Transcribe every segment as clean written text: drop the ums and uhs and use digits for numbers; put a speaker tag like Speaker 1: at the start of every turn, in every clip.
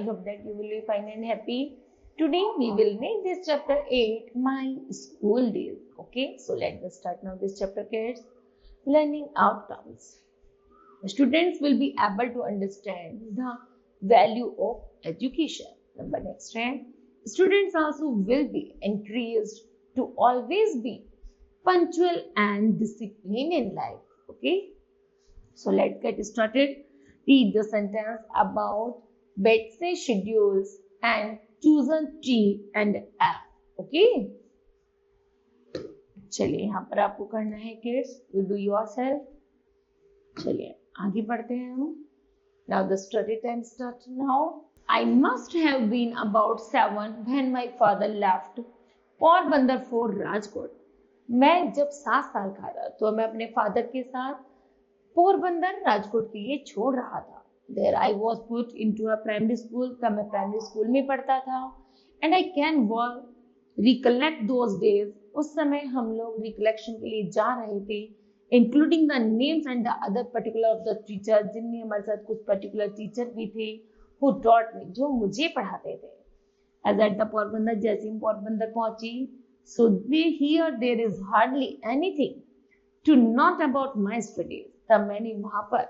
Speaker 1: hope that you will be fine and happy. Today we will make this chapter 8, My School Days. Okay, so let's start now this chapter, kids. Learning outcomes. Students will be able to understand the value of education. Number next, right? Students also will be encouraged to always be punctual and disciplined in life. Okay, so let's get started. Read the sentence about Betsy schedules and chosen T and F. Okay, चलिए यहाँ पर आपको करना है kids, you do yourself. चलिए आगे बढ़ते हैं हम। Now the study time starts now. I must have been about 7 when my father left Porbandar for Rajkot. मैं जब 7 साल का था तो मैं अपने फादर के साथ पोरबंदर राजकोट के लिए छोड़ रहा था। There I was put into a primary school, तब मैं प्राइमरी स्कूल में पढ़ता था। And I can recollect those days, उस समय हम लोग रिकलेक्शन के लिए जा रहे थे, including the names and the other particular of the teacher, जिनमें हमारे साथ कुछ पर्टिकुलर टीचर भी थे हु टॉट मी, जो मुझे पढ़ाते थे। एज एट द पोरबंदर, जैसे हम पोरबंदर पहुंची, so here there is hardly anything to note about my studies. तब मैंने वहां पर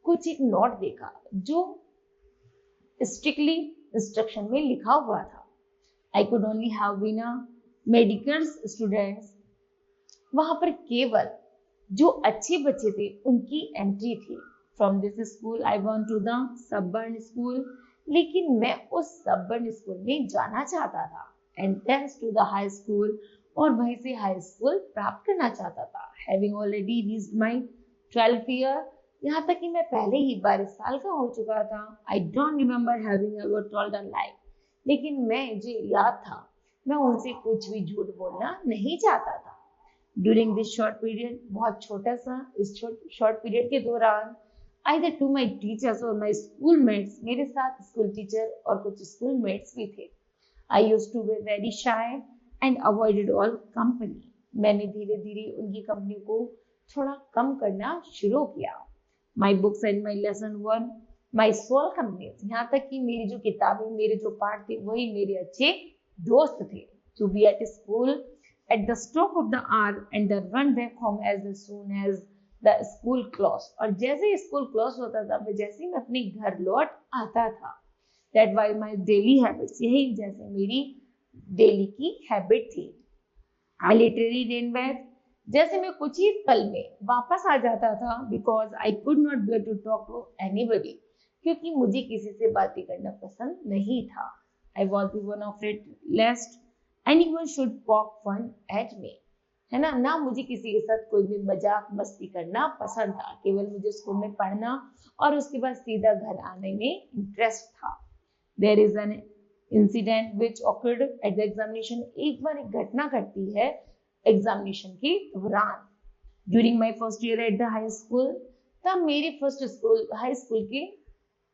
Speaker 1: कुछ एक नोट देखा जो स्ट्रिक्टली इंस्ट्रक्शन में लिखा हुआ था। I could only have been a medical students. वहां पर केवल जो अच्छे बच्चे थे उनकी एंट्री थी। From this school I want to the suburban school, लेकिन मैं उस सबर्न स्कूल में जाना चाहता था। And thanks to the high school, और वहीं से हाई स्कूल प्राप्त करना चाहता था। Having already reached my 12th year, यहाँ तक कि मैं पहले ही 12 साल का हो चुका था। I don't remember having ever told a lie, लेकिन मैं मुझे याद था मैं उनसे कुछ भी झूठ बोलना नहीं चाहता था। ड्यूरिंग दिस शॉर्ट पीरियड, बहुत छोटा सा इस शॉर्ट पीरियड के दौरान, either to my teachers or my schoolmates, मेरे साथ स्कूल टीचर और कुछ स्कूलमेट्स भी थे। I used to be very shy and avoided all company. मैंने धीरे धीरे उनकी कंपनी को थोड़ा कम करना शुरू किया। My books and my lesson were my sole companions. यहाँ तक कि मेरी जो किताबें, मेरे जो पाठ थे, वही मेरे अच्छे दोस्त थे। To be at school at the stroke of the hour and the run back home as soon as the school closed. और जैसे ही स्कूल क्लोज होता था, मैं जैसे ही मैं अपने घर लौट आता था। That was my daily habits. यही जैसे मेरी डेली की हैबिट थी। I literally ran back, जैसे मैं कुछ ही पल में वापस आ जाता था, because I could not bear to talk to anybody, क्योंकि मुझे किसी से बातें करना पसंद नहीं था। I was even afraid lest anyone should poke fun at me. है ना मुझे किसी के साथ कोई भी मजाक मस्ती करना पसंद था। केवल मुझे स्कूल में पढ़ना और उसके बाद सीधा घर आने में इंटरेस्ट था। There is an incident which occurred at the examination. एक बार एक घटना घटती है एग्जामिनेशन के दौरान। During my first year at the high school, तब मेरे फर्स्ट स्कूल हाई स्कूल के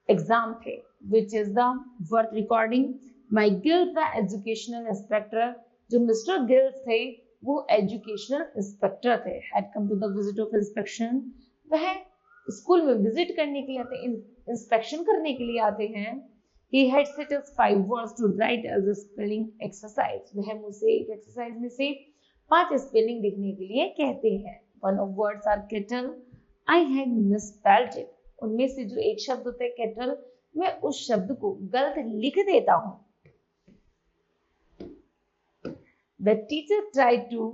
Speaker 1: एग्जाम थे, which is the worth recording. My Gill the educational inspector, जो मिस्टर गिल्स थे वो एजुकेशनल इंस्पेक्टर थे, had come to the visit of inspection. वह school में विजिट करने के लिए आते, इंस्पेक्शन करने के लिए आते हैं। He had set us 5 words to write as a spelling exercise. वह मुझसे एक एक्सरसाइज में से 5 स्पेलिंग लिखने के लिए कहते हैं। One of words are kettle. I had misspelled it. उनमें से जो एक शब्द होता है kettle, मैं उस शब्द को गलत लिख देता हूँ। The teacher tried to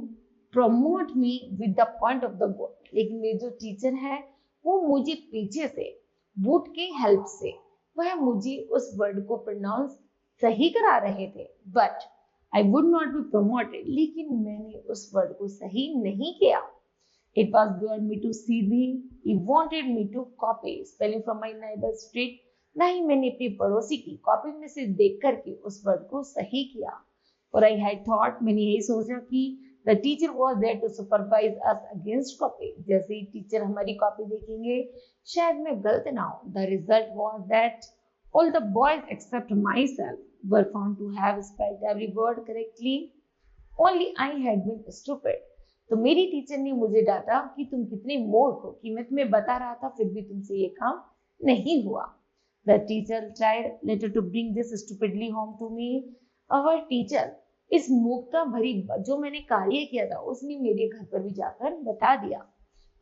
Speaker 1: promote me with the point of the boot. लेकिन मेरे जो टीचर है वो मुझे पीछे से बूट की हेल्प से वह मुझे उस वर्ड को प्रोनाउंस सही करा रहे थे। But I would not be promoted, लेकिन मैंने उस वर्ड को सही नहीं किया। It was beyond me to see the, he wanted me to copy spelling from my neighbour street. ना ही मैंने अपनी पड़ोसी की कॉपी में से देख करके उस वर्ड को सही किया। और आई हैड थॉट, मैंने यही सोचा कि the teacher was there to supervise us against copy. जैसे ही टीचर हमारी कॉपी देखेंगे शायद मैं गलत ना हो। The result was that all the boys except myself were found to have spelled every word correctly, only I had been stupid. तो मेरी टीचर ने मुझे डांटा कि तुम कितने मूर्ख हो, कि मैं तुम्हें बता रहा था फिर भी तुमसे ये काम नहीं हुआ। The teacher tried later to bring this stupidly home to me. Our teacher, इस मूर्खता भरी जो मैंने कार्य किया था उसने मेरे घर पर भी जाकर बता दिया.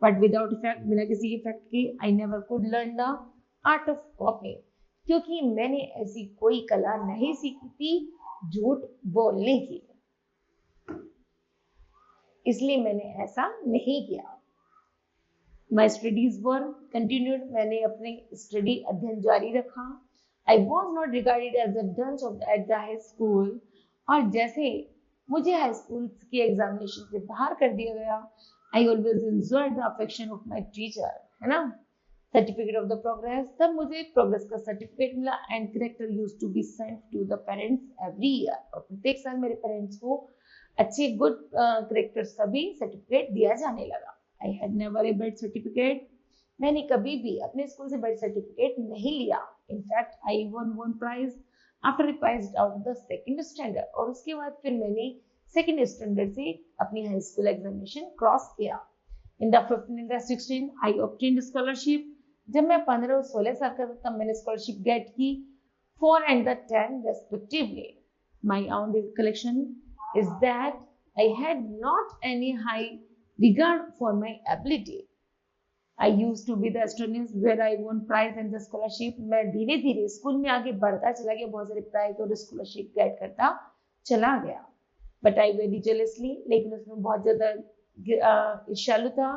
Speaker 1: But without effect, बिना किसी इफेक्ट के, I never could learn the art of copying. क्योंकि मैंने ऐसी कोई कला नहीं सीखी थी झूठ बोलने की, इसलिए मैंने ऐसा नहीं किया. My studies were continued. मैंने अपने स्टडी अध्ययन जारी रखा. I was not regarded as a dunce at the high school. और जैसे मुझे हाई स्कूल के एग्जामिनेशन से बाहर कर दिया गया, I always enjoyed the affection of my teacher, है ना. सर्टिफिकेट ऑफ द प्रोग्रेस, तब मुझे प्रोग्रेस का सर्टिफिकेट मिला. And character used to be sent to the parents every year. और प्रत्येक साल मेरे पेरेंट्स को अच्छे गुड करेक्टर्स का भी सर्टिफिकेट दिया जाने लगा. I had never a bad certificate. मैंने कभी भी अपने स्कूल से बैड सर्टिफिकेट नहीं लिया. In fact, I won one prize after I passed out the second standard. और उसके बाद फिर मैंने सेकेंड स्टैंडर्ड से अपनी हाई स्कूल एग्जामिनेशन क्रॉस किया. In the 15 and the 16, I obtained scholarship. जब मैं 15 और 16 साल का था तब मैंने स्कॉलरशिप गेट की 4 and the 10 respectively. My own recollection is that I had not any high regard for my ability. I used to be the student where I won prize and the scholarship. मैं धीरे धीरे school में आगे बढ़ता चला गया, बहुत सारे प्राइज और स्कॉलरशिप गेट करता चला गया. But I very jealously, लेकिन उसमें बहुत ज्यादा ईर्ष्यालु था.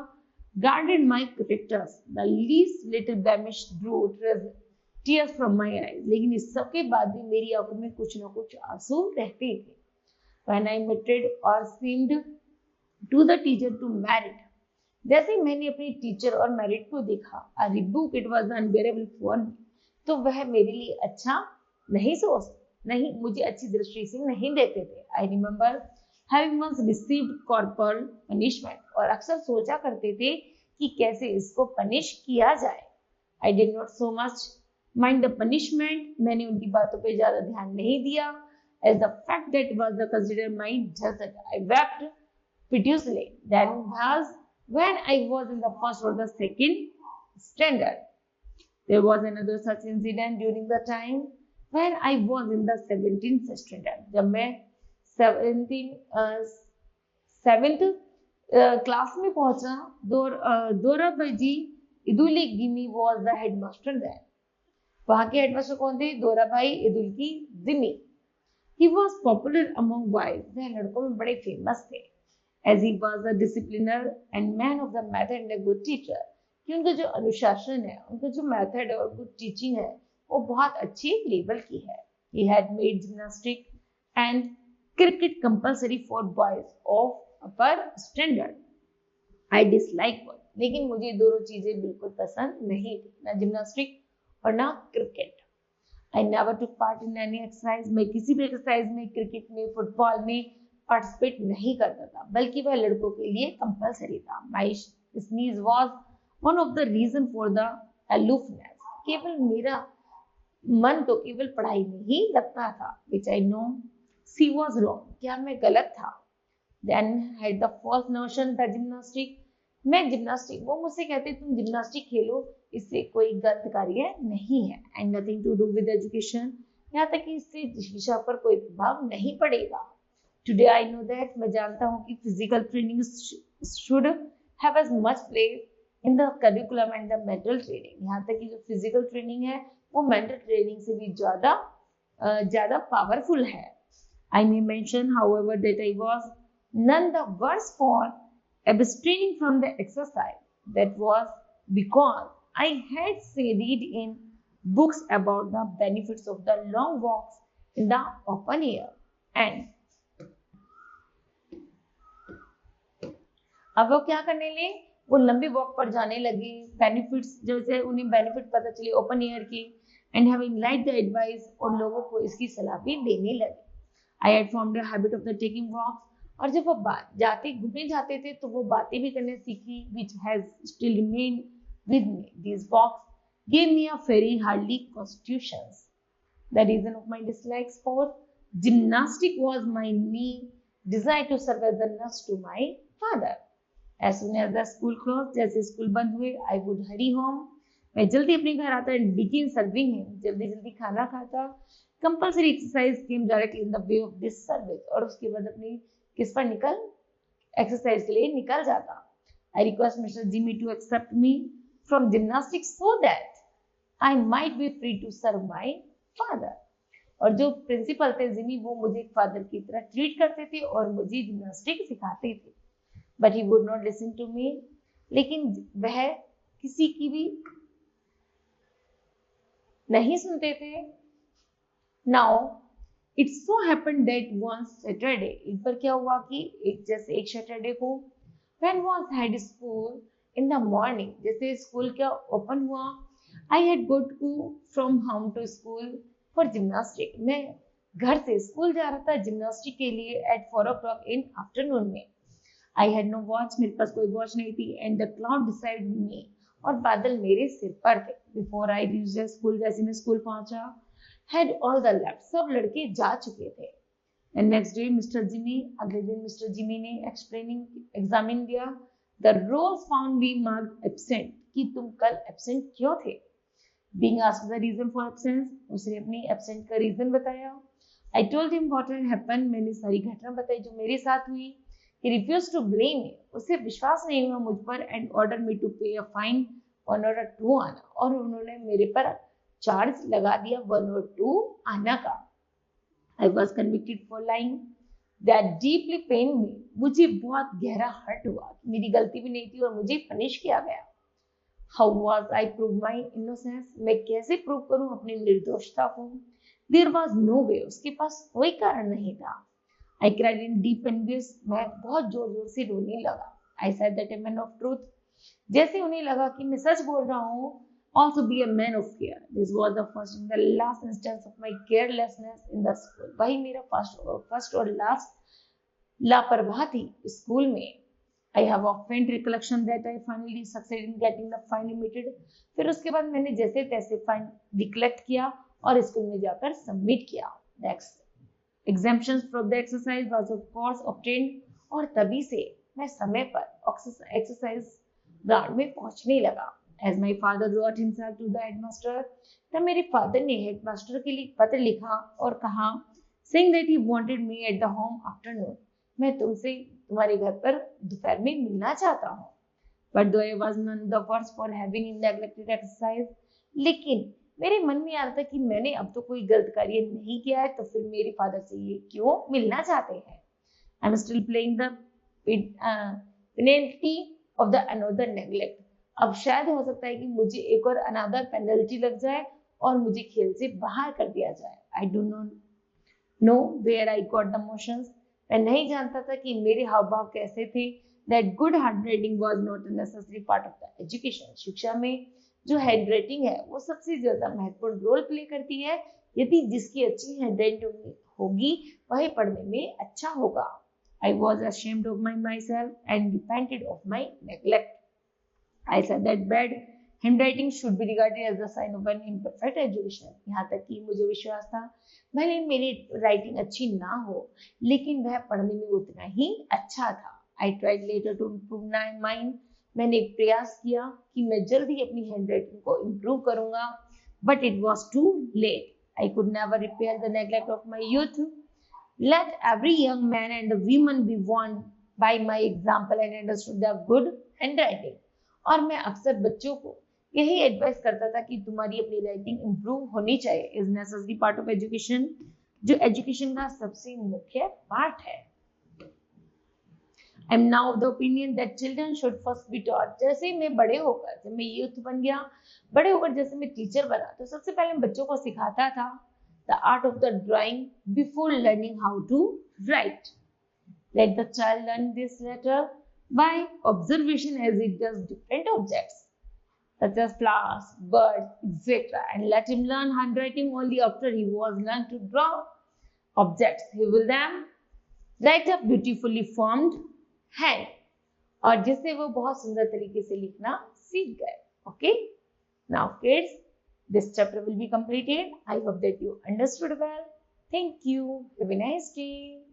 Speaker 1: Guarded my characters. The least little blemish drew tears from my eyes. लेकिन इस सब के बाद भी मेरी आंखों में कुछ न कुछ आंसू रहते थे. When I meted or seemed to the teacher to merit. जैसे मैंने अपनी टीचर और मेरिट को देखा, a rebuke it was unbearable for me. तो वह मेरे लिए अच्छा नहीं मुझे अच्छी दृष्टि से नहीं देते थे. I remember having once received corporal punishment. और अक्सर सोचा करते थे कि कैसे इसको पनिश किया जाए. I did not so much mind the punishment. मैंने उनकी बातों पे ज्यादा ध्यान नहीं दिया. As the fact that was the considered my desert. I wept piteously. Then was when I was in the first or the second standard. There was another such incident during the time when I was in the 17th standard. जब मैं 7th class में पहुंचा, दोरा भाई Eid ul gimme was the headmaster there. वहाँ के headmaster कौन थे? दोरा भाई इदुल की Jimmy. He was popular among boys. वह लड़कों में बड़े फेमस थे. As he was a discipliner and man of the method and a good teacher. कि उनका जो अनुशासन है, उनका जो मेथड और गुड टीचिंग है, वो बहुत अच्छी लेवल की है. He had made gymnastics and cricket compulsory for boys of upper standard. I dislike both. लेकिन मुझे दोनों चीजें बिल्कुल पसंद नहीं थी, ना जिम्नास्टिक और ना cricket. I never took part in any exercise. मैं किसी भी एक्सरसाइज में, क्रिकेट में, फुटबॉल में पार्टिसिपेट नहीं करता था, बल्कि वह लड़कों के लिए कंपलसरी था. My sneeze was one of the reason for the aloofness. केवल मेरा मन तो केवल पढ़ाई में ही लगता था. Which I know she was wrong. क्या मैं गलत था? Then had the false notion that gymnastics. मैं जिम्नास्टिक, वो मुझसे कहते तुम जिम्नास्टिक खेलो, इससे कोई गलत कार्य नहीं है. And nothing to do with education. यहाँ तक कि इससे शिक्षा पर कोई प्रभाव नहीं पड़ेगा. Today I know that. मैं जानता हूँ कि physical training should have as much place in the curriculum and the mental training. यहाँ तक कि जो फिजिकल ट्रेनिंग है वो मेंटल ट्रेनिंग से भी ज्यादा पावरफुल है. I may mention, however, that I was none the worse for abstaining from the exercise. That was because I had read in books about the benefits of the long walks in the open air. And अब वो क्या करने लगे? वो लंबी walk पर जाने लगे. बेनिफिट्स, जैसे उन्हें बेनिफिट पता चले ओपन एयर की. And having like the advice, और लोगों को इसकी सलाह भी देने लगे. I had formed a habit of the taking walks. और जब वो घूमने जाते थे तो वो बातें भी करने सीखी. which has still remained with me. These walks gave me a very hardy constitution. The reason of my dislikes for gymnastics was my need desire to serve as a nurse to my father. As soon as the school closed, जैसे school बंद हुए, I would hurry home. मैं जल्दी अपने घर आता and begin serving him, जल्दी जल्दी खाना खाता। Compulsory exercise came directly in the way of this service, और उसके बाद अपनी किस पर एक्सरसाइज के लिए निकल जाता। I request Mr Jimmy to accept me from gymnastics so that I might be free to serve my father. और जो प्रिंसिपल थे जिमी, वो मुझे एक फादर की तरह ट्रीट करते थे और मुझे जिम्नास्टिक सिखाते थे। But he would not listen to me, लेकिन वह किसी की भी नहीं सुनते थे। Now it so happened that one Saturday, एक बार क्या हुआ कि एक सैटरडे को when was had school in the morning, जैसे स्कूल क्या ओपन हुआ, I had go to from home to school for gymnastic. मैं घर से स्कूल जा रहा था जिम्नास्टिक के लिए एट 4 o'clock इन आफ्टरनून में। आई हैड नो वॉच, मेरे पास कोई वॉच नहीं थी, एंड द क्लाउड डिसाइड मी, और बादल मेरे सिर पर थे। Before I reach the school, जैसे मैं स्कूल पहुंचा, हैड ऑल द लेफ्ट, सब लड़के जा चुके थे। And next day Mr Jimmy, अगले दिन मिस्टर जिमी ने एग्जामिन दिया। The rolls found me marked absent, कि तुम कल एब्सेंट क्यों थे। Being asked the reason for absence, उसने अपनी एब्सेंट का रीजन बताया। I told him what had happened, मैंने सारी घटना बताई जो मेरे साथ हुई। He refused to blame me, उसे विश्वास नहीं हुआ मुझ पर, and ordered me to pay a fine 1 or 2 आना, और उन्होंने मेरे पर चार्ज लगा दिया 1 or 2 आना का। I was convicted for lying, that deeply pained me, मुझे बहुत गहरा हर्ट हुआ, मेरी गलती भी नहीं थी और मुझे पनिश किया गया। How was I prove my innocence, मैं कैसे प्रूव करूं अपनी निर्दोषता को। There was no way, उसके पास कोई कारण नहीं था। I cried in deep anguish, मैं बहुत जोर जोर से रोने लगा। I said that a man of truth, जैसे उन्हें लगा कि मैं सच बोल रहा हूँ, also be a man of care. This was the first and the last instance of my carelessness in the school. वही मेरा फर्स्ट और लास्ट लापरवाह थी स्कूल में। I have a faint recollection that I finally succeeded in getting the fine emitted. फिर उसके बाद मैंने जैसे तैसे फाइन रिकलेक्ट किया और स्कूल में जाकर सबमिट किया। Next. Exemptions from the exercise was of course obtained, और तभी से मैं समय पर एक्सरसाइज ग्राउंड में पहुंचने लगा। As my father wrote himself to the headmaster, तब मेरे फादर ने हेडमास्टर के लिए पत्र लिखा और कहा, saying that he wanted me at the home afternoon, मैं तुमसे तुम्हारे घर पर दोपहर में मिलना चाहता हूँ। But though I was none the worse for having neglected exercise, लेकिन मेरे मन में आ रहा था कि मैंने अब तो कोई गलत कार्य नहीं किया है, तो फिर मेरे फादर से ये क्यों मिलना चाहते हैं। I am still playing the penalty of the another neglect, अब शायद हो सकता है कि मुझे एक और अनदर पेनल्टी लग जाए और मुझे खेल से बाहर कर दिया जाए। I do not know where I got the motions, मैं नहीं जानता था कि मेरे हाव भाव कैसे थे। That good hand writing was not a necessary part of the education, शिक्षा में जो हैंड राइटिंग है वो सबसे ज्यादा महत्वपूर्ण रोल प्ले करती है। यदि जिसकी अच्छी हैंड राइटिंग होगी वही पढ़ने में अच्छा होगा। I was ashamed of myself and repented of my neglect. I said that bad handwriting should be regarded as the sign of an imperfect education. यहाँ तक कि मुझे विश्वास था भले मेरी राइटिंग अच्छी ना हो, लेकिन वह पढ़ने में उतना ही अच्छा था। I tried later to improve my mind. मैंने एक प्रयास किया कि मैं जल्दी अपनी हैंडराइटिंग को इम्प्रूव करूंगा, but it was too late. I could never repair the neglect of my youth. Let every young man and woman be warned by my example and understood the good handwriting. और मैं अक्सर बच्चों को यही advice करता था कि तुम्हारी अपनी राइटिंग इम्प्रूव होनी चाहिए, is necessary part of education, जो एजुकेशन का सबसे मुख्य पार्ट है। I am now of the opinion that children should first be taught. जैसे मैं बड़े होकर, जब मैं यूथ बन गया, बड़े होकर जैसे मैं टीचर बना, तो सबसे पहले मैं बच्चों को सिखाता था the art of the drawing before learning how to write. Let the child learn this letter by observation as it does different objects such as flowers, birds, etc. And let him learn handwriting only after he was learned to draw objects. He will then write a beautifully formed hand, और जिससे वो बहुत सुंदर तरीके से लिखना सीख गए। Okay, now kids, this chapter will be completed. I hope that you understood well. Thank you. Have a nice day.